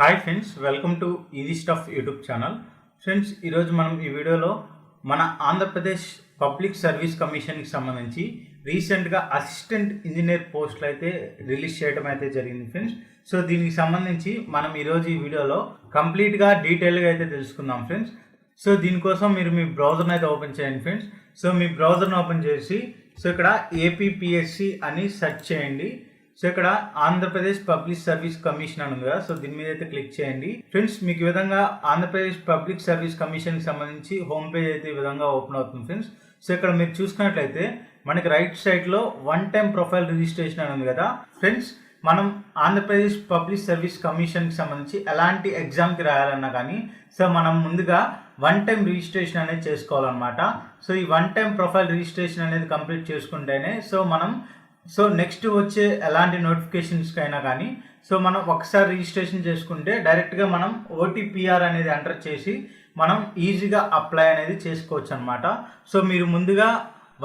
Hi friends, welcome to easy stuff YouTube channel. Friends, ఈరోజు మనం ఈ వీడియోలో మన ఆంధ్రప్రదేశ్ పబ్లిక్ సర్వీస్ కమిషన్కి సంబంధించి రీసెంట్గా అసిస్టెంట్ ఇంజనీర్ పోస్టులు అయితే రిలీజ్ చేయడం అయితే జరిగింది ఫ్రెండ్స్. సో దీనికి సంబంధించి మనం ఈరోజు ఈ వీడియోలో కంప్లీట్గా డీటెయిల్గా అయితే తెలుసుకుందాం ఫ్రెండ్స్. సో దీనికోసం మీరు మీ బ్రౌజర్ని అయితే ఓపెన్ చేయండి ఫ్రెండ్స్. సో మీ బ్రౌజర్ని ఓపెన్ చేసి ఇక్కడ ఏపీపీఎస్సి అని సెర్చ్ చేయండి. సో ఇక్కడ ఆంధ్రప్రదేశ్ పబ్లిక్ సర్వీస్ కమిషన్ అని ఉంది కదా, సో దీని మీద అయితే క్లిక్ చేయండి ఫ్రెండ్స్. మీకు ఈ విధంగా ఆంధ్రప్రదేశ్ పబ్లిక్ సర్వీస్ కమిషన్కి సంబంధించి హోమ్ పేజ్ అయితే ఈ విధంగా ఓపెన్ అవుతుంది ఫ్రెండ్స్. సో ఇక్కడ మీరు చూసుకున్నట్లయితే మనకి రైట్ సైడ్లో వన్ టైం ప్రొఫైల్ రిజిస్ట్రేషన్ అని ఉంది కదా ఫ్రెండ్స్. మనం ఆంధ్రప్రదేశ్ పబ్లిక్ సర్వీస్ కమిషన్కి సంబంధించి ఎలాంటి ఎగ్జామ్కి రాయాలన్నా కానీ సో మనం ముందుగా వన్ టైం రిజిస్ట్రేషన్ అనేది చేసుకోవాలన్నమాట. సో ఈ వన్ టైం ప్రొఫైల్ రిజిస్ట్రేషన్ అనేది కంప్లీట్ చేసుకుంటేనే సో నెక్స్ట్ వచ్చే ఎలాంటి నోటిఫికేషన్స్కి అయినా కానీ సో మనం ఒకసారి రిజిస్ట్రేషన్ చేసుకుంటే డైరెక్ట్గా మనం ఓటీపీఆర్ అనేది ఎంటర్ చేసి మనం ఈజీగా అప్లై అనేది చేసుకోవచ్చు అనమాట. సో మీరు ముందుగా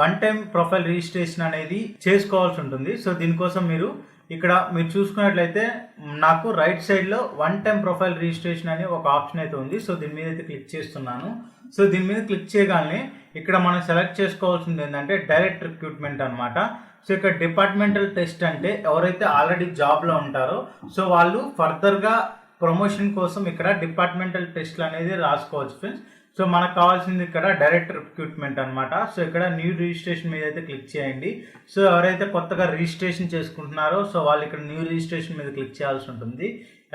వన్ టైం ప్రొఫైల్ రిజిస్ట్రేషన్ అనేది చేసుకోవాల్సి ఉంటుంది. సో దీనికోసం మీరు చూసుకున్నట్లయితే నాకు రైట్ సైడ్లో వన్ టైం ప్రొఫైల్ రిజిస్ట్రేషన్ అనే ఒక ఆప్షన్ అయితే ఉంది. సో దీని మీద అయితే క్లిక్ చేస్తున్నాను. సో దీని మీద క్లిక్ చేయగానే ఇక్కడ మనం సెలెక్ట్ చేసుకోవాల్సింది ఏంటంటే డైరెక్ట్ రిక్రూట్మెంట్ అనమాట. సో ఇక్కడ డిపార్ట్మెంటల్ టెస్ట్ అంటే ఎవరైతే ఆల్రెడీ జాబ్లో ఉంటారో సో వాళ్ళు ఫర్దర్గా ప్రమోషన్ కోసం ఇక్కడ డిపార్ట్మెంటల్ టెస్ట్లు అనేది రాసుకోవచ్చు ఫ్రెండ్స్. సో మనకు కావాల్సింది ఇక్కడ డైరెక్ట్ రిక్రూట్మెంట్ అనమాట. సో ఇక్కడ న్యూ రిజిస్ట్రేషన్ మీద అయితే క్లిక్ చేయండి. సో ఎవరైతే కొత్తగా రిజిస్ట్రేషన్ చేసుకుంటున్నారో సో వాళ్ళు ఇక్కడ న్యూ రిజిస్ట్రేషన్ మీద క్లిక్ చేయాల్సి ఉంటుంది.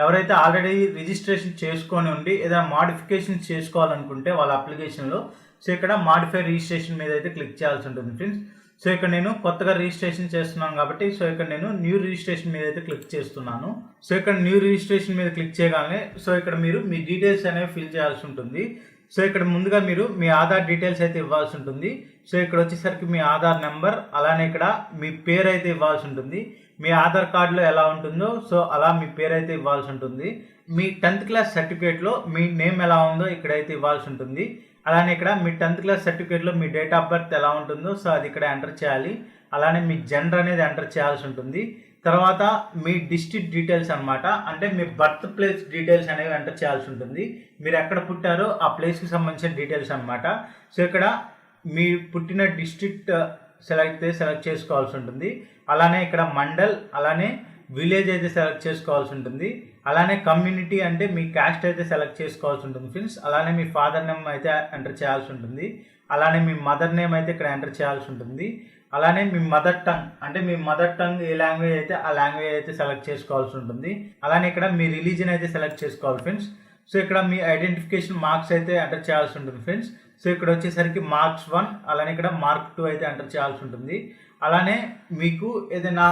ఎవరైతే ఆల్రెడీ రిజిస్ట్రేషన్ చేసుకొని ఉండి ఏదైనా మాడిఫికేషన్ చేసుకోవాలనుకుంటే వాళ్ళ అప్లికేషన్లో సో ఇక్కడ మాడిఫై రిజిస్ట్రేషన్ మీద అయితే క్లిక్ చేయాల్సి ఉంటుంది ఫ్రెండ్స్. సో ఇక్కడ నేను కొత్తగా రిజిస్ట్రేషన్ చేస్తున్నాను కాబట్టి సో ఇక్కడ నేను న్యూ రిజిస్ట్రేషన్ మీద అయితే క్లిక్ చేస్తున్నాను. సో ఇక్కడ న్యూ రిజిస్ట్రేషన్ మీద క్లిక్ చేయగానే సో ఇక్కడ మీరు మీ డీటెయిల్స్ అనేవి ఫిల్ చేయాల్సి ఉంటుంది. సో ఇక్కడ ముందుగా మీరు మీ ఆధార్ డీటెయిల్స్ అయితే ఇవ్వాల్సి ఉంటుంది. సో ఇక్కడ వచ్చేసరికి మీ ఆధార్ నెంబర్, అలానే ఇక్కడ మీ పేరు అయితే ఇవ్వాల్సి ఉంటుంది. మీ ఆధార్ కార్డులో ఎలా ఉంటుందో సో అలా మీ పేరు అయితే ఇవ్వాల్సి ఉంటుంది. మీ 10th క్లాస్ సర్టిఫికేట్లో మీ నేమ్ ఎలా ఉందో ఇక్కడైతే ఇవ్వాల్సి ఉంటుంది. అలానే ఇక్కడ మీ 10th క్లాస్ సర్టిఫికేట్లో మీ డేట్ ఆఫ్ బర్త్ ఎలా ఉంటుందో సో అది ఇక్కడ ఎంటర్ చేయాలి. అలానే మీ జెండర్ అనేది ఎంటర్ చేయాల్సి ఉంటుంది. తర్వాత మీ డిస్ట్రిక్ట్ డీటెయిల్స్ అనమాట, అంటే మీ బర్త్ ప్లేస్ డీటెయిల్స్ అనేవి ఎంటర్ చేయాల్సి ఉంటుంది. మీరు ఎక్కడ పుట్టారో ఆ ప్లేస్కి సంబంధించిన డీటెయిల్స్ అనమాట. సో ఇక్కడ మీ పుట్టిన డిస్ట్రిక్ట్ సెలెక్ట్ చేసుకోవాల్సి ఉంటుంది. అలానే ఇక్కడ మండల్, అలానే విలేజ్ అయితే సెలెక్ట్ చేసుకోవాల్సి ఉంటుంది. అలానే కమ్యూనిటీ అంటే మీ క్యాస్ట్ అయితే సెలెక్ట్ చేసుకోవాల్సి ఉంటుంది ఫ్రెండ్స్. అలానే మీ ఫాదర్ నేమ్ అయితే ఎంటర్ చేయాల్సి ఉంటుంది. అలానే మీ మదర్ నేమ్ అయితే ఇక్కడ ఎంటర్ చేయాల్సి ఉంటుంది. అలానే మీ మదర్ టంగ్ అంటే మీ మదర్ టంగ్ ఏ లాంగ్వేజ్ అయితే ఆ లాంగ్వేజ్ అయితే సెలెక్ట్ చేసుకోవాల్సి ఉంటుంది. అలానే ఇక్కడ మీ రిలీజన్ అయితే సెలెక్ట్ చేసుకోవాలి ఫ్రెండ్స్. సో ఇక్కడ మీ ఐడెంటిఫికేషన్ మార్క్స్ అయితే ఎంటర్ చేయాల్సి ఉంటుంది ఫ్రెండ్స్. సో ఇక్కడ వచ్చేసరికి మార్క్స్ 1, అలానే ఇక్కడ మార్క్ 2 అయితే ఎంటర్ చేయాల్సి ఉంటుంది. అలానే మీకు ఏదైనా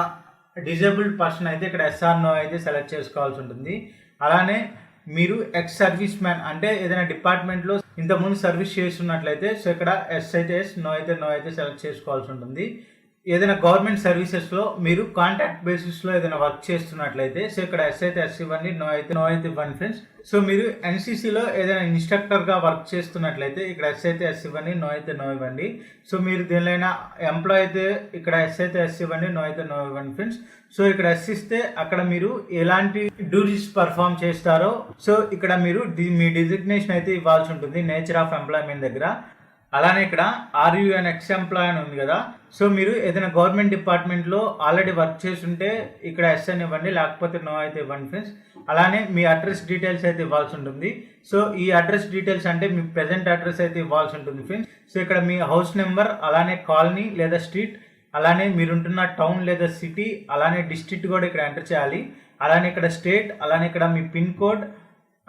డిజేబుల్డ్ పర్సన్ అయితే ఇక్కడ ఎస్ఆర్ నో అయితే సెలెక్ట్ చేసుకోవాల్సి ఉంటుంది. అలానే మీరు ఎక్స్ సర్వీస్ మ్యాన్ అంటే ఏదైనా డిపార్ట్మెంట్లో ఇంతకుముందు సర్వీస్ చేస్తున్నట్లయితే సో ఇక్కడ ఎస్ అయితే ఎస్, నో అయితే సెలెక్ట్ చేసుకోవాల్సి ఉంటుంది. ఏదైనా గవర్నమెంట్ సర్వీసెస్లో మీరు కాంట్రాక్ట్ బేసిస్లో ఏదైనా వర్క్ చేస్తున్నట్లయితే సో ఇక్కడ ఎస్ అయితే ఎస్ ఇవ్వండి, నో అయితే ఇవ్వండి ఫ్రెండ్స్. సో మీరు ఎన్సీసీలో ఏదైనా ఇన్స్ట్రక్టర్గా వర్క్ చేస్తున్నట్లయితే ఇక్కడ ఎస్ అయితే ఎస్ ఇవ్వండి, నో ఇవ్వండి. సో మీరు దేనిలో ఎంప్లాయ్ అయితే ఇక్కడ ఎస్ అయితే ఎస్ ఇవ్వండి, నో ఇవ్వండి ఫ్రెండ్స్. సో ఇక్కడ ఎస్ ఇస్తే అక్కడ మీరు ఎలాంటి డ్యూటీస్ పర్ఫామ్ చేస్తారో సో ఇక్కడ మీరు మీ డిజిగ్నేషన్ అయితే ఇవ్వాల్సి ఉంటుంది నేచర్ ఆఫ్ ఎంప్లాయ్మెంట్ దగ్గర. అలానే ఇక్కడ ఆర్యుఎన్ ఎక్స్ ఎంప్లాయ్ అని ఉంది కదా, సో మీరు ఏదైనా గవర్నమెంట్ డిపార్ట్మెంట్లో ఆల్రెడీ వర్క్ చేస్తుంటే ఇక్కడ ఎస్ అని ఇవ్వండి, లేకపోతే నో అయితే ఇవ్వండి ఫ్రెండ్స్. అలానే మీ అడ్రస్ డీటెయిల్స్ అయితే ఇవ్వాల్సి ఉంటుంది. సో ఈ అడ్రస్ డీటెయిల్స్ అంటే మీ ప్రెజెంట్ అడ్రస్ అయితే ఇవ్వాల్సి ఉంటుంది ఫ్రెండ్స్. సో ఇక్కడ మీ హౌస్ నెంబర్, అలానే కాలనీ లేదా స్ట్రీట్, అలానే మీరుంటున్న టౌన్ లేదా సిటీ, అలానే డిస్ట్రిక్ట్ కూడా ఇక్కడ ఎంటర్ చేయాలి. అలానే ఇక్కడ స్టేట్, అలానే ఇక్కడ మీ పిన్ కోడ్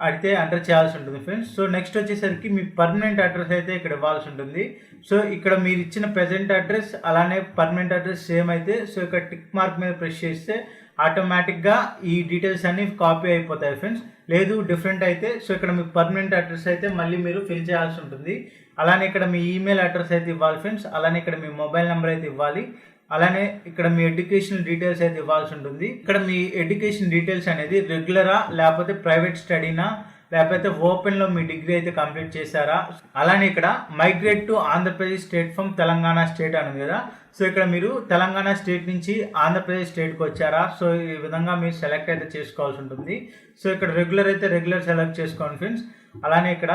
అయితే ఎంటర్ చేయాల్సి ఉంటుంది ఫ్రెండ్స్. సో నెక్స్ట్ వచ్చేసరికి మీ పర్మనెంట్ అడ్రస్ అయితే ఇక్కడ ఇవ్వాల్సి ఉంటుంది. సో ఇక్కడ మీరు ఇచ్చిన ప్రెజెంట్ అడ్రస్ అలానే పర్మనెంట్ అడ్రస్ సేమ్ అయితే సో ఇక్కడ టిక్ మార్క్ మీద ప్రెస్ చేస్తే ఆటోమేటిక్గా ఈ డీటెయిల్స్ అన్ని కాపీ అయిపోతాయి ఫ్రెండ్స్. లేదు డిఫరెంట్ అయితే సో ఇక్కడ మీ పర్మనెంట్ అడ్రస్ అయితే మళ్ళీ మీరు ఫిల్ చేయాల్సి ఉంటుంది. అలానే ఇక్కడ మీ ఈమెయిల్ అడ్రస్ అయితే ఇవ్వాలి ఫ్రెండ్స్. అలానే ఇక్కడ మీ మొబైల్ నెంబర్ అయితే ఇవ్వాలి. అలానే ఇక్కడ మీ ఎడ్యుకేషన్ డీటెయిల్స్ అయితే ఇవ్వాల్సి ఉంటుంది. ఇక్కడ మీ ఎడ్యుకేషన్ డీటెయిల్స్ అనేది రెగ్యులరా లేకపోతే ప్రైవేట్ స్టడీనా లేకపోతే ఓపెన్లో మీ డిగ్రీ అయితే కంప్లీట్ చేశారా. అలానే ఇక్కడ migrate to Andhra Pradesh state from Telangana state అని కదా. సో ఇక్కడ మీరు తెలంగాణ స్టేట్ నుంచి ఆంధ్రప్రదేశ్ స్టేట్కి వచ్చారా. సో ఈ విధంగా మీరు సెలెక్ట్ అయితే చేసుకోవాల్సి ఉంటుంది. సో ఇక్కడ రెగ్యులర్ అయితే రెగ్యులర్ సెలెక్ట్ చేసుకోండి ఫ్రెండ్స్. అలానే ఇక్కడ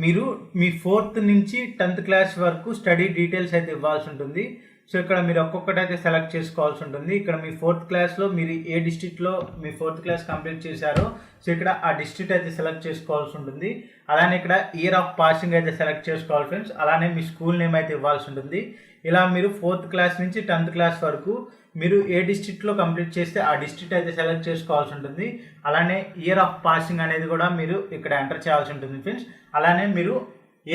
మీరు మీ 4th నుంచి 10th క్లాస్ వరకు స్టడీ డీటెయిల్స్ అయితే ఇవ్వాల్సి ఉంటుంది. సో ఇక్కడ మీరు ఒక్కొక్కటి అయితే సెలెక్ట్ చేసుకోవాల్సి ఉంటుంది. ఇక్కడ మీ 4th క్లాస్లో మీరు ఏ డిస్ట్రిక్ట్లో మీ 4th క్లాస్ కంప్లీట్ చేశారో సో ఇక్కడ ఆ డిస్ట్రిక్ట్ అయితే సెలెక్ట్ చేసుకోవాల్సి ఉంటుంది. అలానే ఇక్కడ ఇయర్ ఆఫ్ పాసింగ్ అయితే సెలెక్ట్ చేసుకోవాలి ఫ్రెండ్స్. అలానే మీ స్కూల్ నేమ్ అయితే ఇవ్వాల్సి ఉంటుంది. ఇలా మీరు 4th క్లాస్ నుంచి 10th క్లాస్ వరకు మీరు ఏ డిస్ట్రిక్ట్లో కంప్లీట్ చేస్తే ఆ డిస్ట్రిక్ట్ అయితే సెలెక్ట్ చేసుకోవాల్సి ఉంటుంది. అలానే ఇయర్ ఆఫ్ పాసింగ్ అనేది కూడా మీరు ఇక్కడ ఎంటర్ చేయాల్సి ఉంటుంది ఫ్రెండ్స్. అలానే మీరు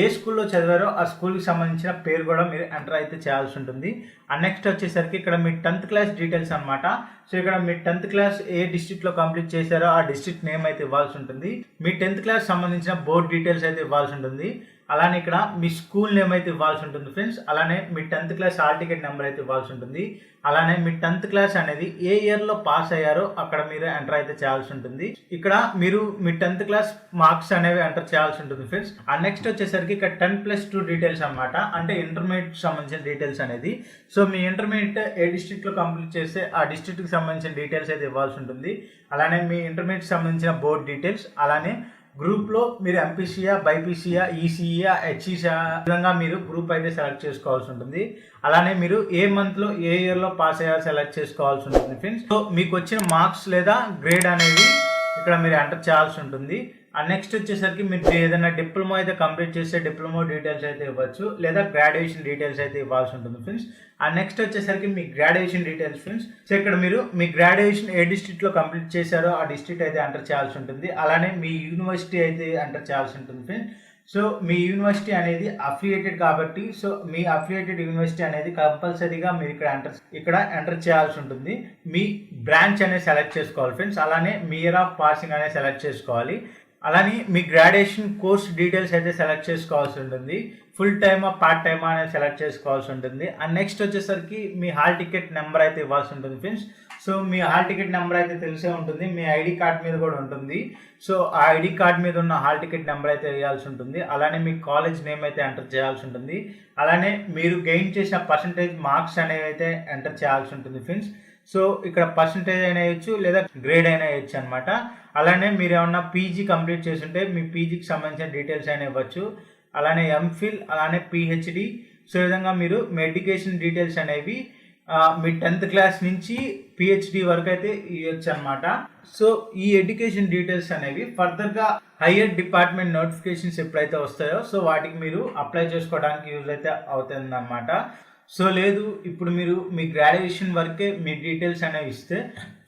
ఏ స్కూల్లో చదివారో ఆ స్కూల్కి సంబంధించిన పేరు కూడా మీరు ఎంటర్ అయితే చేయాల్సి ఉంటుంది. అండ్ నెక్స్ట్ వచ్చేసరికి ఇక్కడ మీ 10th క్లాస్ డీటెయిల్స్ అనమాట. సో ఇక్కడ మీ 10th క్లాస్ ఏ డిస్ట్రిక్ట్లో కంప్లీట్ చేశారో ఆ డిస్ట్రిక్ట్ నేమ్ అయితే ఇవ్వాల్సి ఉంటుంది. మీ 10th క్లాస్ సంబంధించిన బోర్డ్ డీటెయిల్స్ అయితే ఇవ్వాల్సి ఉంటుంది. అలానే ఇక్కడ మీ స్కూల్ నేమ్ అయితే ఇవ్వాల్సి ఉంటుంది ఫ్రెండ్స్. అలానే మీ 10th class hall ticket number అయితే ఇవ్వాల్సి ఉంటుంది. అలానే మీ 10th క్లాస్ అనేది ఏ ఇయర్లో పాస్ అయ్యారో అక్కడ మీరు ఎంటర్ అయితే చేయాల్సి ఉంటుంది. ఇక్కడ మీరు మీ 10th క్లాస్ మార్క్స్ అనేవి ఎంటర్ చేయాల్సి ఉంటుంది ఫ్రెండ్స్. అండ్ నెక్స్ట్ వచ్చేసరికి ఇక్కడ 10+2 డీటెయిల్స్ అనమాట. అంటే ఇంటర్మీడియట్ సంబంధించిన డీటెయిల్స్ అనేది. సో మీ ఇంటర్మీడియట్ ఏ డిస్ట్రిక్ట్లో కంప్లీట్ చేస్తే ఆ డిస్ట్రిక్ట్కి సంబంధించిన డీటెయిల్స్ అయితే ఇవ్వాల్సి ఉంటుంది. అలానే మీ ఇంటర్మీడియట్ సంబంధించిన బోర్డ్ డీటెయిల్స్, అలానే గ్రూప్లో మీరు ఎంపీసీయా, బైపీసీయా, ఈసీఈయా, హెచ్ఈసీయా విధంగా మీరు గ్రూప్ అయితే సెలెక్ట్ చేసుకోవాల్సి ఉంటుంది. అలానే మీరు ఏ మంత్లో ఏ ఇయర్లో పాస్ అయ్యారో సెలెక్ట్ చేసుకోవాల్సి ఉంటుంది ఫ్రెండ్స్. సో మీకు వచ్చిన మార్క్స్ లేదా గ్రేడ్ అనేవి ఇక్కడ మీరు ఎంటర్ చేయాల్సి ఉంటుంది. అండ్ నెక్స్ట్ వచ్చేసరికి మీరు ఏదైనా డిప్లొమా అయితే కంప్లీట్ చేస్తే డిప్లొమా డీటెయిల్స్ అయితే ఇవ్వచ్చు, లేదా గ్రాడ్యుయేషన్ డీటెయిల్స్ అయితే ఇవ్వాల్సి ఉంటుంది ఫ్రెండ్స్. అండ్ నెక్స్ట్ వచ్చేసరికి మీ గ్రాడ్యుయేషన్ డీటెయిల్స్ ఫ్రెండ్స్. సో ఇక్కడ మీరు మీ గ్రాడ్యుయేషన్ ఏ డిస్ట్రిక్ట్లో కంప్లీట్ చేశారో ఆ డిస్ట్రిక్ట్ అయితే ఎంటర్ చేయాల్సి ఉంటుంది. అలానే మీ యూనివర్సిటీ అయితే ఎంటర్ చేయాల్సి ఉంటుంది ఫ్రెండ్స్. సో మీ యూనివర్సిటీ అనేది అఫిలియేటెడ్ కాబట్టి సో మీ అఫిలియేటెడ్ యూనివర్సిటీ అనేది కంపల్సరీగా మీరు ఇక్కడ ఎంటర్ చేయాల్సి ఉంటుంది. మీ బ్రాంచ్ అనేది సెలెక్ట్ చేసుకోవాలి ఫ్రెండ్స్. అలానే మీ ఇయర్ ఆఫ్ పాసింగ్ అనేది సెలెక్ట్ చేసుకోవాలి. అలానే మీ గ్రాడ్యుయేషన్ కోర్స్ డీటెయిల్స్ అయితే సెలెక్ట్ చేసుకోవాల్సి ఉంటుంది. ఫుల్ టైమా పార్ట్ టైమా అనేది సెలెక్ట్ చేసుకోవాల్సి ఉంటుంది. అండ్ నెక్స్ట్ వచ్చేసరికి మీ హాల్ టికెట్ నెంబర్ అయితే ఇవ్వాల్సి ఉంటుంది ఫ్రెండ్స్. సో మీ హాల్ టికెట్ నెంబర్ అయితే తెలిసే ఉంటుంది, మీ ఐడి కార్డ్ మీద కూడా ఉంటుంది. సో ఆ ఐడి కార్డ్ మీద ఉన్న హాల్ టికెట్ నెంబర్ అయితే వేయాల్సి ఉంటుంది. అలానే మీ కాలేజ్ నేమ్ అయితే ఎంటర్ చేయాల్సి ఉంటుంది. అలానే మీరు గెయిన్ చేసిన పర్సంటేజ్ మార్క్స్ అనేవి అయితే ఎంటర్ చేయాల్సి ఉంటుంది ఫ్రెండ్స్. సో ఇక్కడ పర్సంటేజ్ అయినా వేయచ్చు, లేదా గ్రేడ్ అయినా వేయచ్చు అనమాట. అలానే మీరు ఏమన్నా పీజీ కంప్లీట్ చేస్తుంటే మీ పీజీకి సంబంధించిన డీటెయిల్స్ అయినా ఇవ్వచ్చు. అలానే ఎంఫిల్, అలానే పిహెచ్డి. సో ఈ విధంగా మీరు మీ ఎడ్యుకేషన్ డీటెయిల్స్ అనేవి మీ 10th క్లాస్ నుంచి పిహెచ్డి వరకు అయితే ఇవ్వచ్చు అనమాట. సో ఈ ఎడ్యుకేషన్ డీటెయిల్స్ అనేవి ఫర్దర్గా హైయర్ డిపార్ట్మెంట్ నోటిఫికేషన్స్ ఎప్పుడైతే వస్తాయో సో వాటికి మీరు అప్లై చేసుకోవడానికి యూజ్ అయితే అవుతుంది అనమాట. సో లేదు ఇప్పుడు మీరు మీ గ్రాడ్యుయేషన్ వరకే మీ డీటెయిల్స్ అనేవి ఇస్తే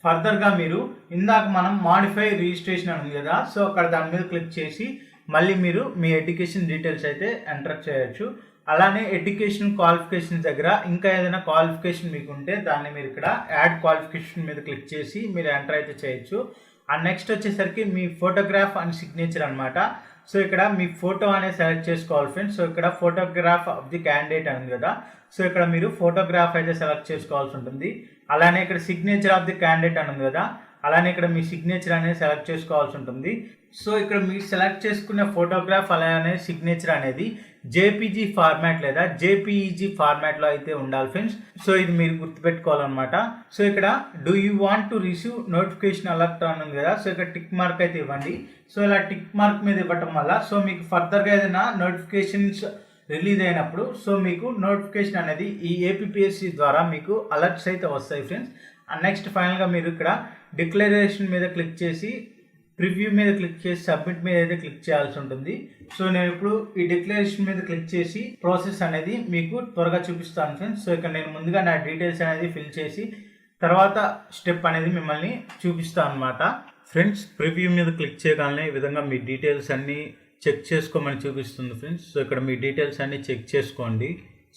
ఫర్దర్గా మీరు ఇందాక మనం మాడిఫై రిజిస్ట్రేషన్ అని ఉంది కదా, సో అక్కడ దాని మీద క్లిక్ చేసి మళ్ళీ మీరు మీ ఎడ్యుకేషన్ డీటెయిల్స్ అయితే ఎంటర్ చేయొచ్చు. అలానే ఎడ్యుకేషన్ క్వాలిఫికేషన్ దగ్గర ఇంకా ఏదైనా క్వాలిఫికేషన్ మీకు ఉంటే దాన్ని మీరు ఇక్కడ యాడ్ క్వాలిఫికేషన్ మీద క్లిక్ చేసి మీరు ఎంటర్ అయితే చేయొచ్చు. అండ్ నెక్స్ట్ వచ్చేసరికి మీ ఫోటోగ్రాఫ్ అండ్ సిగ్నేచర్ అనమాట. సో ఇక్కడ మీ ఫోటో అనేది సెలెక్ట్ చేసుకోవాలి ఫ్రెండ్స్. సో ఇక్కడ ఫోటోగ్రాఫ్ ఆఫ్ ది క్యాండిడేట్ అని కదా, సో ఇక్కడ మీరు ఫోటోగ్రాఫ్ అయితే సెలెక్ట్ చేసుకోవాల్సి ఉంటుంది. అలానే ఇక్కడ సిగ్నేచర్ ఆఫ్ ది క్యాండిడేట్ అని ఉంది కదా, అలానే ఇక్కడ మీ సిగ్నేచర్ అనేది సెలెక్ట్ చేసుకోవాల్సి ఉంటుంది. సో ఇక్కడ మీరు సెలెక్ట్ చేసుకునే ఫోటోగ్రాఫ్ అలానే సిగ్నేచర్ అనేది జేపీజీ ఫార్మాట్ లేదా జేపీఈజీ ఫార్మాట్లో అయితే ఉండాలి ఫ్రెండ్స్. సో ఇది మీరు గుర్తుపెట్టుకోవాలన్నమాట. సో ఇక్కడ do you want to receive notification alert అని ఉంది కదా, సో ఇక్కడ టిక్ మార్క్ అయితే ఇవ్వండి. సో ఇలా టిక్ మార్క్ మీద ఇవ్వటం వల్ల సో మీకు ఫర్దర్గా ఏదైనా నోటిఫికేషన్స్ రిలీజ్ అయినప్పుడు సో మీకు నోటిఫికేషన్ అనేది ఈ ఏపీపీఎస్సీ ద్వారా మీకు అలర్ట్స్ అయితే వస్తాయి ఫ్రెండ్స్. అండ్ నెక్స్ట్ ఫైనల్గా మీరు ఇక్కడ డిక్లరేషన్ మీద క్లిక్ చేసి ప్రివ్యూ మీద క్లిక్ చేసి సబ్మిట్ మీద అయితే క్లిక్ చేయాల్సి ఉంటుంది. సో నేను ఇప్పుడు ఈ డిక్లరేషన్ మీద క్లిక్ చేసి ప్రాసెస్ అనేది మీకు త్వరగా చూపిస్తాను ఫ్రెండ్స్. సో ఇక్కడ నేను ముందుగా నా డీటెయిల్స్ అనేది ఫిల్ చేసి తర్వాత స్టెప్ అనేది మిమ్మల్ని చూపిస్తాను అనమాట ఫ్రెండ్స్. ప్రివ్యూ మీద క్లిక్ చేయగానే ఈ విధంగా మీ డీటెయిల్స్ అన్నీ చెక్ చేసుకోమని చూపిస్తుంది ఫ్రెండ్స్. సో ఇక్కడ మీ డీటెయిల్స్ అన్నీ చెక్ చేసుకోండి.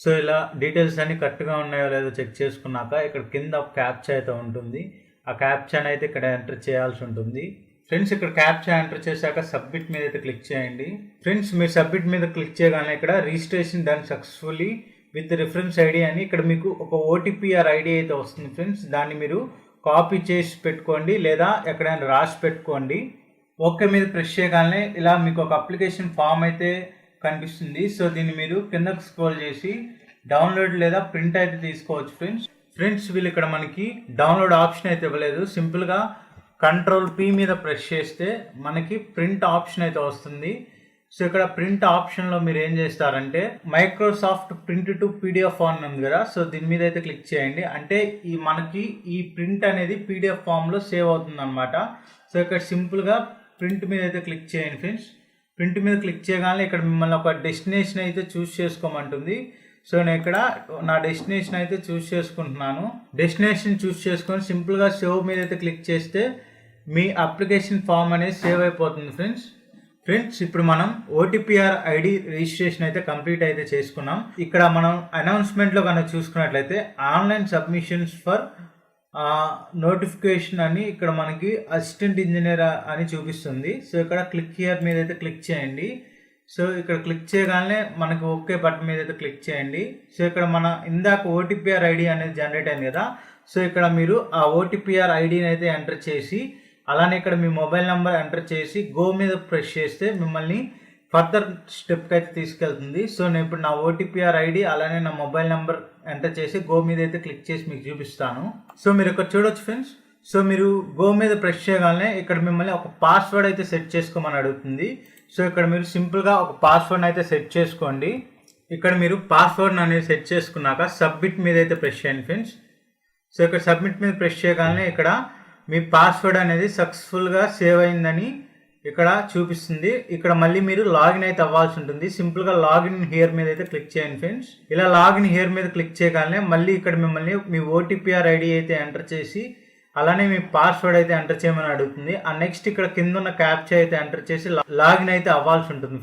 సో ఇలా డీటెయిల్స్ అన్నీ కరెక్ట్గా ఉన్నాయో లేదో చెక్ చేసుకున్నాక ఇక్కడ కింద ఒక క్యాప్చా అయితే ఉంటుంది. ఆ క్యాప్చాని అయితే ఇక్కడ ఎంటర్ చేయాల్సి ఉంటుంది ఫ్రెండ్స్. ఇక్కడ క్యాప్చా ఎంటర్ చేశాక సబ్మిట్ మీద అయితే క్లిక్ చేయండి ఫ్రెండ్స్. మీరు సబ్మిట్ మీద క్లిక్ చేయగానే ఇక్కడ registration done successfully with reference ID అని ఇక్కడ మీకు ఒక ఓటీపీఆర్ ఐడి అయితే వస్తుంది ఫ్రెండ్స్. దాన్ని మీరు కాపీ చేసి పెట్టుకోండి లేదా ఎక్కడైనా రాసి పెట్టుకోండి. ఓకే మీద ప్రెస్ చేయగానే ఇలా మీకు ఒక అప్లికేషన్ ఫామ్ అయితే కనిపిస్తుంది. సో దీన్ని మీరు కిందకు స్క్రోల్ చేసి డౌన్లోడ్ లేదా ప్రింట్ అయితే తీసుకోవచ్చు ఫ్రెండ్స్ వీళ్ళు ఇక్కడ మనకి డౌన్లోడ్ ఆప్షన్ అయితే ఇవ్వలేదు. సింపుల్గా Ctrl+P మీద ప్రెస్ చేస్తే మనకి ప్రింట్ ఆప్షన్ అయితే వస్తుంది. సో ఇక్కడ ప్రింట్ ఆప్షన్లో మీరు ఏం చేస్తారంటే మైక్రోసాఫ్ట్ ప్రింట్ టు పీడిఎఫ్ అని ఉంది కదా, సో దీని మీద అయితే క్లిక్ చేయండి. అంటే మనకి ఈ ప్రింట్ అనేది పీడిఎఫ్ ఫామ్లో సేవ్ అవుతుంది అనమాట. సో ఇక్కడ సింపుల్గా ప్రింట్ మీద అయితే క్లిక్ చేయండి ఫ్రెండ్స్. ప్రింట్ మీద క్లిక్ చేయగానే ఇక్కడ మిమ్మల్ని ఒక డెస్టినేషన్ అయితే చూస్ చేసుకోమంటుంది. సో నేను ఇక్కడ నా డెస్టినేషన్ అయితే చూస్ చేసుకుంటున్నాను. డెస్టినేషన్ చూస్ చేసుకొని సింపుల్గా సేవ్ మీద అయితే క్లిక్ చేస్తే మీ అప్లికేషన్ ఫామ్ అనేది సేవ్ అయిపోతుంది ఫ్రెండ్స్ ఇప్పుడు మనం ఓటీపీఆర్ ఐడి రిజిస్ట్రేషన్ అయితే కంప్లీట్ అయితే చేసుకున్నాం. ఇక్కడ మనం అనౌన్స్మెంట్లో కనుక చూసుకున్నట్లయితే ఆన్లైన్ సబ్మిషన్స్ ఫర్ నోటిఫికేషన్ అని ఇక్కడ మనకి అసిస్టెంట్ ఇంజనీర్ అని చూపిస్తుంది. సో ఇక్కడ క్లిక్ హియర్ మీద అయితే క్లిక్ చేయండి. సో ఇక్కడ క్లిక్ చేయగానే మనకు ఓకే బటన్ మీద అయితే క్లిక్ చేయండి. సో ఇక్కడ మన ఇందాక ఓటీపీఆర్ ఐడి అనేది జనరేట్ అయింది కదా, సో ఇక్కడ మీరు ఆ ఓటీపీఆర్ ఐడిని అయితే ఎంటర్ చేసి అలానే ఇక్కడ మీ మొబైల్ నెంబర్ ఎంటర్ చేసి గో మీద ప్రెస్ చేస్తే మిమ్మల్ని ఫర్దర్ స్టెప్కి అయితే తీసుకెళ్తుంది. సో నేను ఇప్పుడు నా ఓటీపీఆర్ ఐడి అలానే నా మొబైల్ నెంబర్ ఎంటర్ చేసి గో మీద అయితే క్లిక్ చేసి మీకు చూపిస్తాను. సో మీరు ఇక్కడ చూడొచ్చు ఫ్రెండ్స్. సో మీరు గో మీద ప్రెస్ చేయగానే ఇక్కడ మిమ్మల్ని ఒక పాస్వర్డ్ అయితే సెట్ చేసుకోమని అడుగుతుంది. సో ఇక్కడ మీరు సింపుల్గా ఒక పాస్వర్డ్ అయితే సెట్ చేసుకోండి. ఇక్కడ మీరు పాస్వర్డ్ అనేది సెట్ చేసుకున్నాక సబ్మిట్ మీద అయితే ప్రెస్ చేయండి ఫ్రెండ్స్. సో ఇక్కడ సబ్మిట్ మీద ప్రెస్ చేయగానే ఇక్కడ మీ పాస్వర్డ్ అనేది సక్సెస్ఫుల్గా సేవ్ అయిందని ఇక్కడ చూపిస్తుంది. ఇక్కడ మళ్ళీ మీరు లాగిన్ అయితే అవ్వాల్సి ఉంటుంది. సింపుల్గా లాగిన్ హియర్ మీద అయితే క్లిక్ చేయండి ఫ్రెండ్స్. ఇలా లాగిన్ హియర్ మీద క్లిక్ చేయగానే మళ్ళీ ఇక్కడ మిమ్మల్ని మీ ఓటీపీఆర్ ఐడి అయితే ఎంటర్ చేసి అలానే మీ పాస్వర్డ్ అయితే ఎంటర్ చేయమని అడుగుతుంది. ఆ నెక్స్ట్ ఇక్కడ కింద ఉన్న క్యాప్చా అయితే ఎంటర్ చేసి లాగిన్ అయితే అవ్వాల్సి ఉంటుంది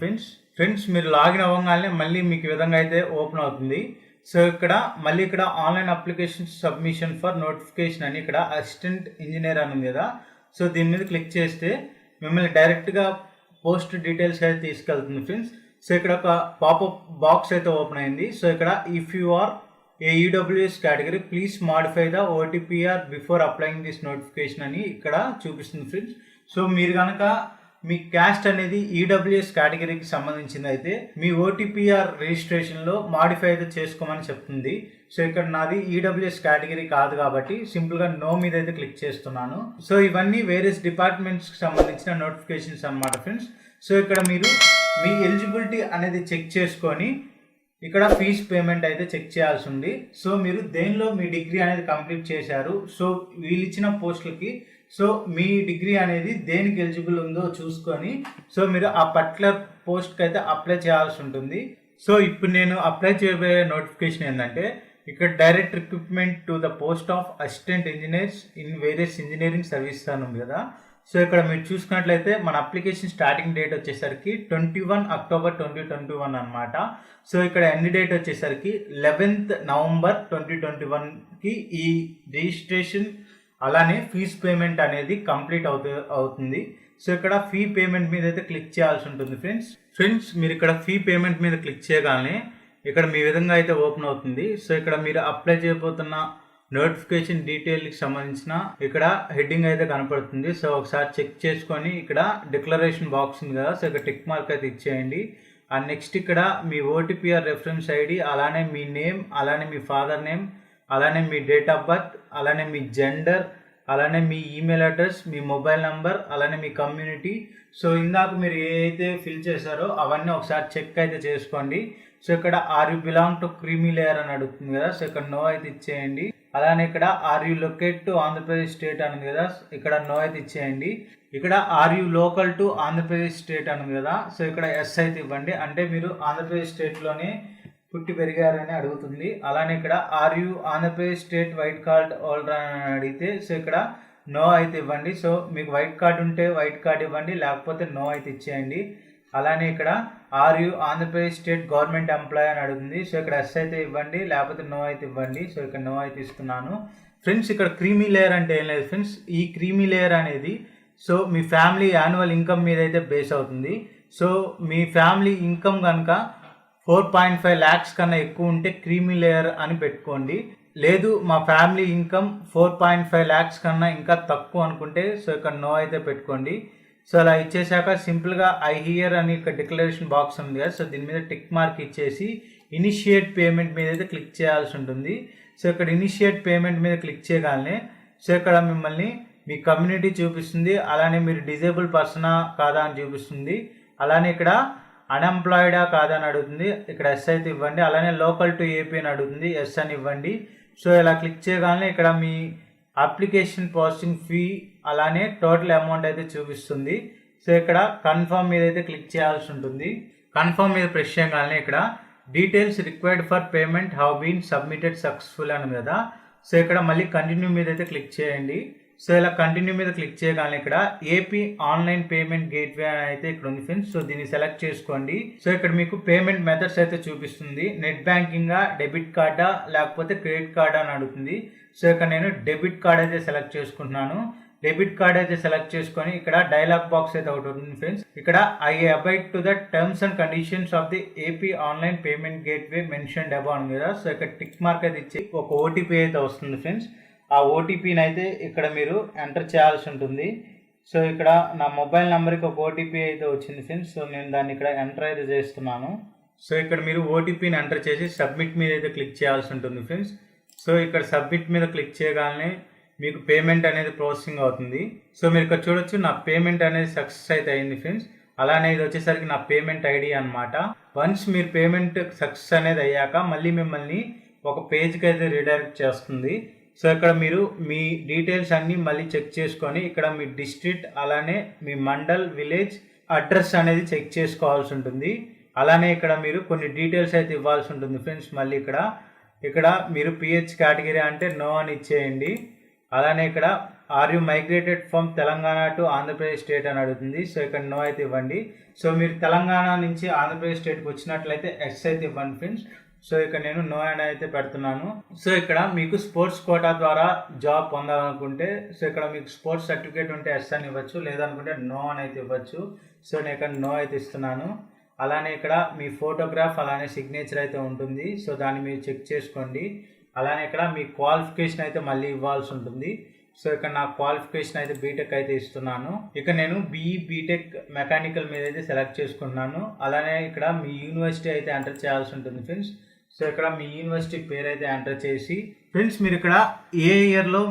ఫ్రెండ్స్ మీరు లాగిన్ అవ్వగానే మళ్ళీ మీకు ఈ విధంగా అయితే ఓపెన్ అవుతుంది. సో ఇక్కడ మళ్ళీ ఇక్కడ online application submission for notification అని ఇక్కడ అసిస్టెంట్ ఇంజనీర్ అని ఉంది కదా, సో దీని మీద క్లిక్ చేస్తే మిమ్మల్ని డైరెక్ట్గా పోస్ట్ డీటెయిల్స్ అయితే తీసుకెళ్తుంది ఫ్రెండ్స్. సో ఇక్కడ ఒక పాపప్ బాక్స్ అయితే ఓపెన్ అయింది. సో ఇక్కడ if you are a EWS category please modify the OTPR before applying this notification అని ఇక్కడ చూపిస్తుంది ఫ్రెండ్స్. సో మీరు కనుక మీ క్యాస్ట్ అనేది ఈడబ్ల్యూఎస్ కేటగిరీకి సంబంధించింది అయితే మీ ఓటీపీఆర్ రిజిస్ట్రేషన్లో మాడిఫై అయితే చేసుకోమని చెప్తుంది. సో ఇక్కడ నాది ఈడబ్ల్యూఎస్ కేటగిరీ కాదు కాబట్టి సింపుల్గా నో మీద అయితే క్లిక్ చేస్తున్నాను. సో ఇవన్నీ వేరియస్ డిపార్ట్మెంట్స్కి సంబంధించిన నోటిఫికేషన్స్ అన్నమాట ఫ్రెండ్స్. సో ఇక్కడ మీరు మీ ఎలిజిబిలిటీ అనేది చెక్ చేసుకొని ఇక్కడ ఫీజ్ పేమెంట్ అయితే చెక్ చేయాల్సి ఉంది. సో మీరు దేనిలో మీ డిగ్రీ అనేది కంప్లీట్ చేశారు, సో వీళ్ళు ఇచ్చిన పోస్టులకి సో మీ డిగ్రీ అనేది దేనికి ఎలిజిబుల్ ఉందో చూసుకొని సో మీరు ఆ పర్టికులర్ పోస్ట్కి అయితే అప్లై చేయాల్సి ఉంటుంది. సో ఇప్పుడు నేను అప్లై చేయబోయే నోటిఫికేషన్ ఏంటంటే ఇక్కడ direct recruitment to the post of assistant engineers in various engineering services అని ఉంది కదా. సో ఇక్కడ మీరు చూసుకున్నట్లయితే మన అప్లికేషన్ స్టార్టింగ్ డేట్ వచ్చేసరికి 21 అక్టోబర్ 2021 అనమాట. సో ఇక్కడ ఎండ్ డేట్ వచ్చేసరికి 11th నవంబర్ 2021కి ఈ రిజిస్ట్రేషన్ అలానే ఫీజ్ పేమెంట్ అనేది కంప్లీట్ అవుతుంది. సో ఇక్కడ ఫీ పేమెంట్ మీద అయితే క్లిక్ చేయాల్సి ఉంటుంది ఫ్రెండ్స్ మీరు ఇక్కడ ఫీ పేమెంట్ మీద క్లిక్ చేయగానే ఇక్కడ మీ విధంగా అయితే ఓపెన్ అవుతుంది. సో ఇక్కడ మీరు అప్లై చేయబోతున్న నోటిఫికేషన్ డీటెయిల్కి సంబంధించిన ఇక్కడ హెడ్డింగ్ అయితే కనపడుతుంది. సో ఒకసారి చెక్ చేసుకొని ఇక్కడ డిక్లరేషన్ బాక్స్ ఉంది కదా, సో ఇక్కడ టిక్ మార్క్ అయితే ఇచ్చేయండి. అండ్ నెక్స్ట్ ఇక్కడ మీ ఓటీపీఆర్ రెఫరెన్స్ ఐడి అలానే మీ నేమ్ అలానే మీ ఫాదర్ నేమ్ అలానే మీ డేట్ ఆఫ్ బర్త్ అలానే మీ జెండర్ అలానే మీ ఈమెయిల్ అడ్రస్ మీ మొబైల్ నంబర్ అలానే మీ కమ్యూనిటీ. సో ఇందాక మీరు ఏదైతే ఫిల్ చేశారో అవన్నీ ఒకసారి చెక్ అయితే చేసుకోండి. సో ఇక్కడ are you belong to creamy layer అని అడుగుతుంది కదా, సో ఇక్కడ నో అయితే ఇచ్చేయండి. అలానే ఇక్కడ are you locate to Andhra Pradesh state అని కదా, ఇక్కడ నో అయితే ఇచ్చేయండి. ఇక్కడ are you local to Andhra Pradesh state అని కదా, సో ఇక్కడ ఎస్ అయితే ఇవ్వండి. అంటే మీరు ఆంధ్రప్రదేశ్ స్టేట్లోనే పుట్టి పెరిగారని అడుగుతుంది. అలానే ఇక్కడ are you Andhra Pradesh state white card holder అని అడిగితే సో ఇక్కడ నో అయితే ఇవ్వండి. సో మీకు వైట్ కార్డ్ ఉంటే వైట్ కార్డ్ ఇవ్వండి, లేకపోతే నో అయితే ఇచ్చేయండి. అలానే ఇక్కడ are you Andhra Pradesh state government employee అని అడుగుతుంది. సో ఇక్కడ ఎస్ అయితే ఇవ్వండి, లేకపోతే నో అయితే ఇవ్వండి. సో ఇక్కడ నో అయితే ఇస్తున్నాను ఫ్రెండ్స్. ఇక్కడ క్రీమీ లేయర్ అంటే ఏం లేదు ఫ్రెండ్స్, ఈ క్రీమీ లేయర్ అనేది సో మీ ఫ్యామిలీ యాన్యువల్ ఇన్కమ్ మీద అయితే బేస్ అవుతుంది. సో మీ ఫ్యామిలీ ఇన్కమ్ కనుక 4.5 lakhs కన్నా ఎక్కువ ఉంటే క్రీమీ లేయర్ అని పెట్టుకోండి. లేదు మా ఫ్యామిలీ ఇన్కమ్ 4.5 lakhs కన్నా ఇంకా తక్కువ అనుకుంటే సో ఇక్కడ నో అయితే పెట్టుకోండి. సో అలా ఇచ్చేసాక సింపుల్గా ఐ హియర్ అని ఇక్కడ డిక్లరేషన్ బాక్స్ ఉంది కదా, సో దీని మీద టిక్ మార్క్ ఇచ్చేసి ఇనిషియేట్ పేమెంట్ మీద అయితే క్లిక్ చేయాల్సి ఉంటుంది. సో ఇక్కడ ఇనిషియేట్ పేమెంట్ మీద క్లిక్ చేయగానే సో ఇక్కడ మిమ్మల్ని మీ కమ్యూనిటీ చూపిస్తుంది, అలానే మీరు డిజేబుల్ పర్సనా కాదా అని చూపిస్తుంది, అలానే ఇక్కడ అన్ఎంప్లాయిడా కాదా అని అడుగుతుంది, ఇక్కడ ఎస్ అయితే ఇవ్వండి, అలానే లోకల్ టు ఏపీ అని అడుగుతుంది, ఎస్ అని ఇవ్వండి. సో ఇలా క్లిక్ చేయగానే ఇక్కడ మీ అప్లికేషన్ ప్రాసెసింగ్ ఫీ అలానే టోటల్ అమౌంట్ అయితే చూపిస్తుంది. సో ఇక్కడ కన్ఫర్మ్ మీద అయితే క్లిక్ చేయాల్సి ఉంటుంది. కన్ఫర్మ్ మీద ప్రెస్ చేయగానే ఇక్కడ details required for payment have been submitted successful అని కదా, సో ఇక్కడ మళ్ళీ కంటిన్యూ మీద అయితే క్లిక్ చేయండి. సో ఇలా కంటిన్యూ మీద క్లిక్ చేయగానే ఇక్కడ ఏపీ ఆన్లైన్ పేమెంట్ గేట్వే అని అయితే ఇక్కడ ఉంది ఫ్రెండ్స్. సో దీన్ని సెలెక్ట్ చేసుకోండి. సో ఇక్కడ మీకు పేమెంట్ మెథడ్స్ అయితే చూపిస్తుంది, నెట్ బ్యాంకింగా, డెబిట్ కార్డా లేకపోతే క్రెడిట్ కార్డా అని అడుగుతుంది. సో ఇక్కడ నేను డెబిట్ కార్డ్ అయితే సెలెక్ట్ చేసుకుంటున్నాను. డెబిట్ కార్డ్ అయితే సెలెక్ట్ చేసుకొని ఇక్కడ డైలాగ్ బాక్స్ అయితే ఒకటి ఉంటుంది ఫ్రెండ్స్. ఇక్కడ I abide to the terms and conditions of the AP online payment gateway mentioned above అని కదా. సో ఇక్కడ టిక్ మార్క్ అయితే ఇచ్చి ఒక ఓటీపీ అయితే వస్తుంది ఫ్రెండ్స్. ఆ ఓటీపీని అయితే ఇక్కడ మీరు ఎంటర్ చేయాల్సి ఉంటుంది. సో ఇక్కడ నా మొబైల్ నెంబర్కి ఒక ఓటీపీ అయితే వచ్చింది ఫ్రెండ్స్. సో నేను దాన్ని ఇక్కడ ఎంటర్ అయితే చేస్తున్నాను. సో ఇక్కడ మీరు ఓటీపీని ఎంటర్ చేసి సబ్మిట్ మీద అయితే క్లిక్ చేయాల్సి ఉంటుంది ఫ్రెండ్స్. సో ఇక్కడ సబ్మిట్ మీద క్లిక్ చేయగానే మీకు పేమెంట్ అనేది ప్రాసెసింగ్ అవుతుంది. సో మీరు ఇక్కడ చూడొచ్చు నా పేమెంట్ అనేది సక్సెస్ అయితే అయింది ఫ్రెండ్స్. అలానే ఇది వచ్చేసరికి నా పేమెంట్ ఐడి అనమాట. వన్స్ మీరు పేమెంట్ సక్సెస్ అనేది అయ్యాక మళ్ళీ మిమ్మల్ని ఒక పేజ్కి అయితే రీడైరెక్ట్ చేస్తుంది. సో ఇక్కడ మీరు మీ డీటెయిల్స్ అన్నీ మళ్ళీ చెక్ చేసుకొని ఇక్కడ మీ డిస్ట్రిక్ట్ అలానే మీ మండల్ విలేజ్ అడ్రస్ అనేది చెక్ చేసుకోవాల్సి ఉంటుంది. అలానే ఇక్కడ మీరు కొన్ని డీటెయిల్స్ అయితే ఇవ్వాల్సి ఉంటుంది ఫ్రెండ్స్. మళ్ళీ ఇక్కడ మీరు పిహెచ్ కేటగిరీ అంటే నో అని ఇచ్చేయండి. అలానే ఇక్కడ are you migrated from Telangana to Andhra Pradesh state అని అడుగుతుంది. సో ఇక్కడ నో అయితే ఇవ్వండి. సో మీరు తెలంగాణ నుంచి ఆంధ్రప్రదేశ్ స్టేట్కి వచ్చినట్లయితే ఎస్ అయితే ఇవ్వండి ఫ్రెండ్స్. సో ఇక్కడ నేను నో అని అయితే పెడుతున్నాను. సో ఇక్కడ మీకు స్పోర్ట్స్ కోటా ద్వారా జాబ్ పొందాలనుకుంటే సో ఇక్కడ మీకు స్పోర్ట్స్ సర్టిఫికేట్ ఉంటే ఎస్ అని ఇవ్వచ్చు, లేదనుకుంటే నో అని అయితే ఇవ్వచ్చు. సో నేను ఇక్కడ నో అయితే ఇస్తున్నాను. అలానే ఇక్కడ మీ ఫోటోగ్రాఫ్ అలానే సిగ్నేచర్ అయితే ఉంటుంది. సో దాన్ని మీరు చెక్ చేసుకోండి. అలానే ఇక్కడ మీ క్వాలిఫికేషన్ అయితే మళ్ళీ ఇవ్వాల్సి ఉంటుంది. సో ఇక్కడ నా క్వాలిఫికేషన్ అయితే బీటెక్ అయితే ఇస్తున్నాను. ఇక నేను బీఈ బీటెక్ మెకానికల్ మీద అయితే సెలెక్ట్ చేసుకున్నాను. అలానే ఇక్కడ మీ యూనివర్సిటీ అయితే ఎంటర్ చేయాల్సి ఉంటుంది ఫ్రెండ్స్. సో ఇక్కడ మీ యూనివర్సిటీ పేరు అయితే ఎంటర్ చేసి ఫ్రెండ్స్ మీరు ఇక్కడ ఏ ఇయర్లో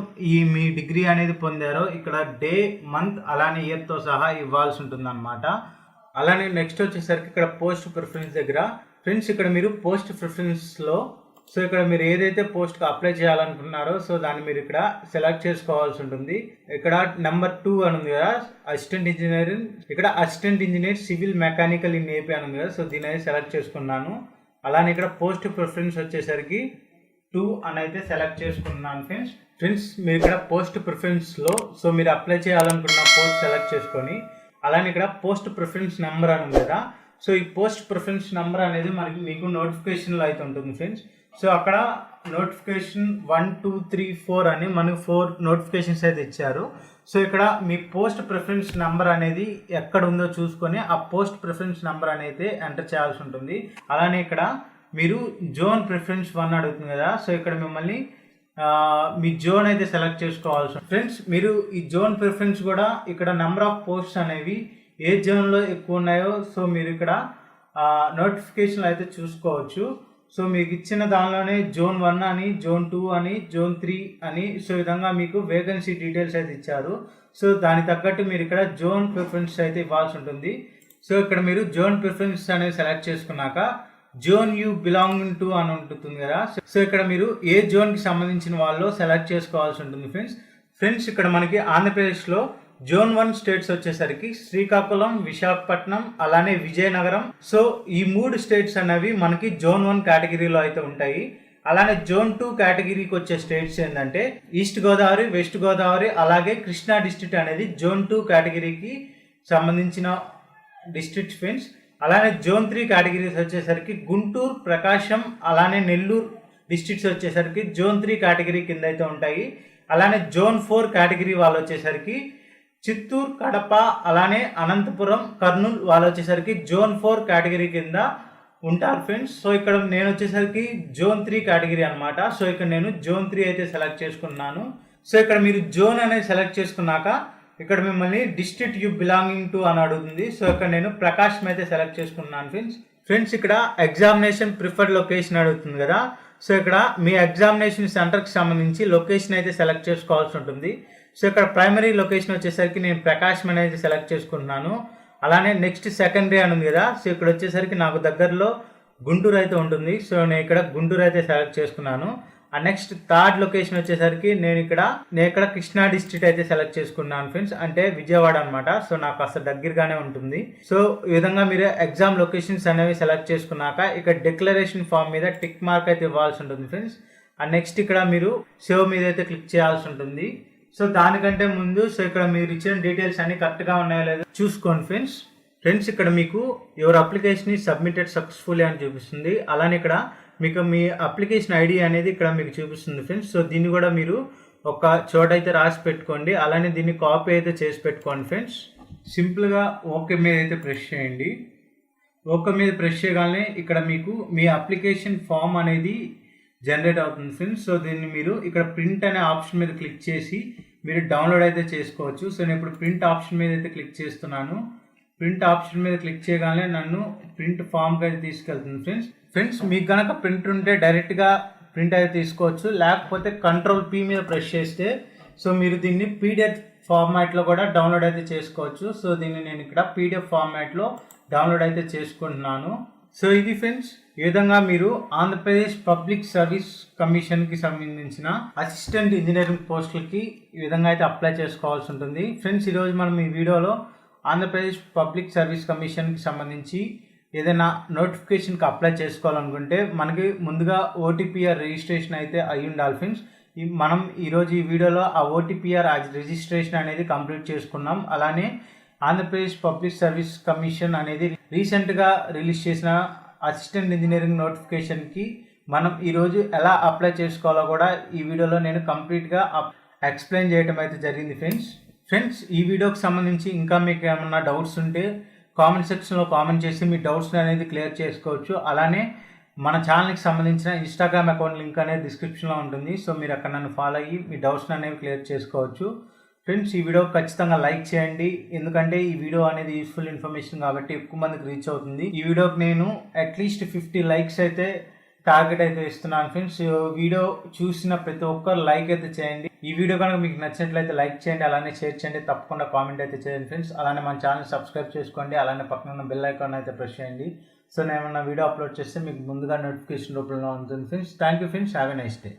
మీ డిగ్రీ అనేది పొందారో ఇక్కడ డే మంత్ అలానే ఇయర్తో సహా ఇవ్వాల్సి ఉంటుంది అనమాట. అలానే నెక్స్ట్ వచ్చేసరికి ఇక్కడ పోస్ట్ ప్రిఫరెన్స్ దగ్గర ఫ్రెండ్స్ ఇక్కడ మీరు పోస్ట్ ప్రిఫరెన్స్లో సో ఇక్కడ మీరు ఏదైతే పోస్ట్కి అప్లై చేయాలనుకుంటున్నారో సో దాన్ని మీరు ఇక్కడ సెలెక్ట్ చేసుకోవాల్సి ఉంటుంది. ఇక్కడ నెంబర్ 2 అని ఉంది కదా, అసిస్టెంట్ ఇంజనీరింగ్, ఇక్కడ assistant engineer civil mechanical in AP అని ఉంది కదా. సో దీని అయితే సెలెక్ట్ చేసుకున్నాను. అలానే ఇక్కడ పోస్ట్ ప్రిఫరెన్స్ వచ్చేసరికి 2 అని అయితే సెలెక్ట్ చేసుకున్నాను ఫ్రెండ్స్. మీరు ఇక్కడ పోస్ట్ ప్రిఫరెన్స్లో సో మీరు అప్లై చేయాలనుకున్న పోస్ట్ సెలెక్ట్ చేసుకొని అలానే ఇక్కడ పోస్ట్ ప్రిఫరెన్స్ నెంబర్ అని ఉంది కదా. సో ఈ పోస్ట్ ప్రిఫరెన్స్ నెంబర్ అనేది మీకు నోటిఫికేషన్లో అయితే ఉంటుంది ఫ్రెండ్స్. సో అక్కడ నోటిఫికేషన్ 1, 2, 3, 4 అని మనకు 4 నోటిఫికేషన్స్ అయితే ఇచ్చారు. సో ఇక్కడ మీ పోస్ట్ ప్రిఫరెన్స్ నెంబర్ అనేది ఎక్కడ ఉందో చూసుకొని ఆ పోస్ట్ ప్రిఫరెన్స్ నెంబర్ అనేది ఎంటర్ చేయాల్సి ఉంటుంది. అలానే ఇక్కడ మీరు జోన్ ప్రిఫరెన్స్ 1 అడుగుతుంది కదా. సో ఇక్కడ మిమ్మల్ని మీ జోన్ అయితే సెలెక్ట్ చేసుకోవాల్సి ఫ్రెండ్స్. మీరు ఈ జోన్ ప్రిఫరెన్స్ కూడా ఇక్కడ నెంబర్ ఆఫ్ పోస్ట్స్ అనేవి ఏ జోన్లో ఎక్కువ ఉన్నాయో సో మీరు ఇక్కడ నోటిఫికేషన్లు అయితే చూసుకోవచ్చు. సో మీకు ఇచ్చిన దానిలోనే జోన్ 1 అని, జోన్ 2 అని, జోన్ 3 అని సో విధంగా మీకు వేకెన్సీ డీటెయిల్స్ అయితే ఇచ్చారు. సో దానికి తగ్గట్టు మీరు ఇక్కడ జోన్ ప్రిఫరెన్స్ అయితే ఇవ్వాల్సి ఉంటుంది. సో ఇక్కడ మీరు జోన్ ప్రిఫరెన్స్ అనేది సెలెక్ట్ చేసుకున్నాక జోన్ యూ బిలాంగ్ టు అని ఉంటుంది కదా. సో ఇక్కడ మీరు ఏ జోన్కి సంబంధించిన వాళ్ళు సెలెక్ట్ చేసుకోవాల్సి ఉంటుంది ఫ్రెండ్స్. ఇక్కడ మనకి ఆంధ్రప్రదేశ్లో జోన్ 1 స్టేట్స్ వచ్చేసరికి శ్రీకాకుళం, విశాఖపట్నం అలానే విజయనగరం. సో ఈ 3 స్టేట్స్ అనేవి మనకి జోన్ 1 కేటగిరీలో అయితే ఉంటాయి. అలానే జోన్ 2 కేటగిరీకి వచ్చే స్టేట్స్ ఏంటంటే ఈస్ట్ గోదావరి, వెస్ట్ గోదావరి అలాగే కృష్ణా డిస్ట్రిక్ట్ అనేది జోన్ 2 కేటగిరీకి సంబంధించిన డిస్ట్రిక్ట్ ఫ్రెండ్స్. అలానే జోన్ 3 కేటగిరీస్ వచ్చేసరికి గుంటూరు, ప్రకాశం అలానే నెల్లూరు డిస్ట్రిక్ట్స్ వచ్చేసరికి జోన్ 3 కేటగిరీ కింద అయితే ఉంటాయి. అలానే జోన్ 4 కేటగిరీ వాళ్ళు వచ్చేసరికి చిత్తూరు, కడప అలానే అనంతపురం, కర్నూలు వాళ్ళు వచ్చేసరికి జోన్ 4 కేటగిరీ కింద ఉంటారు ఫ్రెండ్స్. సో ఇక్కడ నేను వచ్చేసరికి జోన్ 3 కేటగిరీ అనమాట. సో ఇక్కడ నేను జోన్ 3 అయితే సెలెక్ట్ చేసుకున్నాను. సో ఇక్కడ మీరు జోన్ అనేది సెలెక్ట్ చేసుకున్నాక ఇక్కడ మిమ్మల్ని డిస్ట్రిక్ట్ యూ బిలాంగింగ్ టు అని అడుగుతుంది. సో ఇక్కడ నేను ప్రకాశం అయితే సెలెక్ట్ చేసుకున్నాను ఫ్రెండ్స్. ఇక్కడ ఎగ్జామినేషన్ ప్రిఫర్డ్ లొకేషన్ అడుగుతుంది కదా. సో ఇక్కడ మీ ఎగ్జామినేషన్ సెంటర్కి సంబంధించి లొకేషన్ అయితే సెలెక్ట్ చేసుకోవాల్సి ఉంటుంది. సో ఇక్కడ ప్రైమరీ లొకేషన్ వచ్చేసరికి నేను ప్రకాశం అనేది సెలెక్ట్ చేసుకుంటున్నాను. అలానే నెక్స్ట్ సెకండరీ అని ఉంది కదా. సో ఇక్కడ వచ్చేసరికి నాకు దగ్గరలో గుంటూరు అయితే ఉంటుంది. సో నేను ఇక్కడ గుంటూరు అయితే సెలెక్ట్ చేసుకున్నాను. ఆ నెక్స్ట్ థర్డ్ లొకేషన్ వచ్చేసరికి నేను ఇక్కడ కృష్ణా డిస్ట్రిక్ట్ అయితే సెలెక్ట్ చేసుకున్నాను ఫ్రెండ్స్, అంటే విజయవాడ అనమాట. సో నాకు అసలు దగ్గరగానే ఉంటుంది. సో ఈ విధంగా మీరు ఎగ్జామ్ లొకేషన్స్ అనేవి సెలెక్ట్ చేసుకున్నాక ఇక్కడ డిక్లరేషన్ ఫామ్ మీద టిక్ మార్క్ అయితే ఇవ్వాల్సి ఉంటుంది ఫ్రెండ్స్. ఆ నెక్స్ట్ ఇక్కడ మీరు సేవ్ మీద అయితే క్లిక్ చేయాల్సి ఉంటుంది. సో దానికంటే ముందు సో ఇక్కడ మీరు ఇచ్చిన డీటెయిల్స్ అన్ని కరెక్ట్గా ఉన్నాయో లేదో చూసుకోండి ఫ్రెండ్స్. ఇక్కడ మీకు your application is submitted successfully అని చూపిస్తుంది. అలానే ఇక్కడ మీకు మీ అప్లికేషన్ ఐడి అనేది ఇక్కడ మీకు చూపిస్తుంది ఫ్రెండ్స్. సో దీన్ని కూడా మీరు ఒక చోట అయితే రాసి పెట్టుకోండి. అలానే దీన్ని కాపీ అయితే చేసి పెట్టుకోండి ఫ్రెండ్స్. సింపుల్గా ఓకే మీద అయితే ప్రెస్ చేయండి. ఓకే మీద ప్రెస్ చేయగానే ఇక్కడ మీకు మీ అప్లికేషన్ ఫామ్ అనేది జనరేట్ అవుతుంది ఫ్రెండ్స్. సో దీన్ని మీరు ఇక్కడ ప్రింట్ అనే ఆప్షన్ మీద క్లిక్ చేసి మీరు డౌన్లోడ్ అయితే చేసుకోవచ్చు. సో నేను ఇప్పుడు ప్రింట్ ఆప్షన్ మీద అయితే క్లిక్ చేస్తున్నాను. ప్రింట్ ఆప్షన్ మీద క్లిక్ చేయగానే నన్ను ప్రింట్ ఫామ్కి అయితే తీసుకెళ్తుంది ఫ్రెండ్స్. మీకు కనుక ప్రింట్ ఉంటే డైరెక్ట్గా ప్రింట్ అయితే తీసుకోవచ్చు. లేకపోతే కంట్రోల్ P మీద ప్రెస్ చేస్తే సో మీరు దీన్ని PDF ఫార్మాట్లో కూడా డౌన్లోడ్ అయితే చేసుకోవచ్చు. సో దీన్ని నేను ఇక్కడ PDF ఫార్మాట్లో డౌన్లోడ్ అయితే చేసుకుంటున్నాను. సో ఇది ఫ్రెండ్స్, ఈ విధంగా మీరు ఆంధ్రప్రదేశ్ పబ్లిక్ సర్వీస్ కమిషన్కి సంబంధించిన అసిస్టెంట్ ఇంజనీరింగ్ పోస్టులకి ఈ విధంగా అయితే అప్లై చేసుకోవాల్సి ఉంటుంది ఫ్రెండ్స్. ఈరోజు మనం ఈ వీడియోలో ఆంధ్రప్రదేశ్ పబ్లిక్ సర్వీస్ కమిషన్కి సంబంధించి ఏదైనా నోటిఫికేషన్కి అప్లై చేసుకోవాలనుకుంటే మనకి ముందుగా OTPR రిజిస్ట్రేషన్ అయితే అయి ఉండాలి ఫ్రెండ్స్. మనం ఈరోజు ఈ వీడియోలో ఆ OTPR రిజిస్ట్రేషన్ అనేది కంప్లీట్ చేసుకున్నాం. అలానే ఆంధ్రప్రదేశ్ పబ్లిక్ సర్వీస్ కమిషన్ అనేది రీసెంట్గా రిలీజ్ చేసిన అసిస్టెంట్ ఇంజనీరింగ్ నోటిఫికేషన్కి మనం ఈరోజు ఎలా అప్లై చేసుకోవాలో కూడా ఈ వీడియోలో నేను కంప్లీట్గా ఎక్స్ప్లెయిన్ చేయడం అయితే జరిగింది ఫ్రెండ్స్. ఈ వీడియోకి సంబంధించి ఇంకా మీకు ఏమన్నా డౌట్స్ ఉంటే కామెంట్ సెక్షన్లో కామెంట్ చేసి మీ డౌట్స్ని అనేది క్లియర్ చేసుకోవచ్చు. అలానే మన ఛానల్కి సంబంధించిన ఇన్స్టాగ్రామ్ అకౌంట్ లింక్ అనేది డిస్క్రిప్షన్లో ఉంటుంది. సో మీరు అక్కడ నన్ను ఫాలో అయ్యి మీ డౌట్స్ని అనేవి క్లియర్ చేసుకోవచ్చు ఫ్రెండ్స్. ఈ వీడియో ఖచ్చితంగా లైక్ చేయండి, ఎందుకంటే ఈ వీడియో అనేది యూస్ఫుల్ ఇన్ఫర్మేషన్ కాబట్టి ఎక్కువ మందికి రీచ్ అవుతుంది. ఈ వీడియోకి నేను అట్లీస్ట్ 50 లైక్స్ అయితే టార్గెట్ అయితే ఇస్తున్నాను ఫ్రెండ్స్. వీడియో చూసిన ప్రతి ఒక్కరు లైక్ అయితే చేయండి. ఈ వీడియో కనుక మీకు నచ్చినట్లయితే లైక్ చేయండి, అలానే షేర్ చేయండి, తప్పకుండా కామెంట్ అయితే చేయండి ఫ్రెండ్స్. అలానే మన ఛానల్ సబ్స్క్రైబ్ చేసుకోండి, అలానే పక్కన ఉన్న బెల్ ఐకాన్ అయితే ప్రెస్ చేయండి. సో నేను ఏమన్నా వీడియో అప్లోడ్ చేస్తే మీకు ముందుగా నోటిఫికేషన్ రూపంలో ఉంటుంది friends. Thank you friends, have a nice day.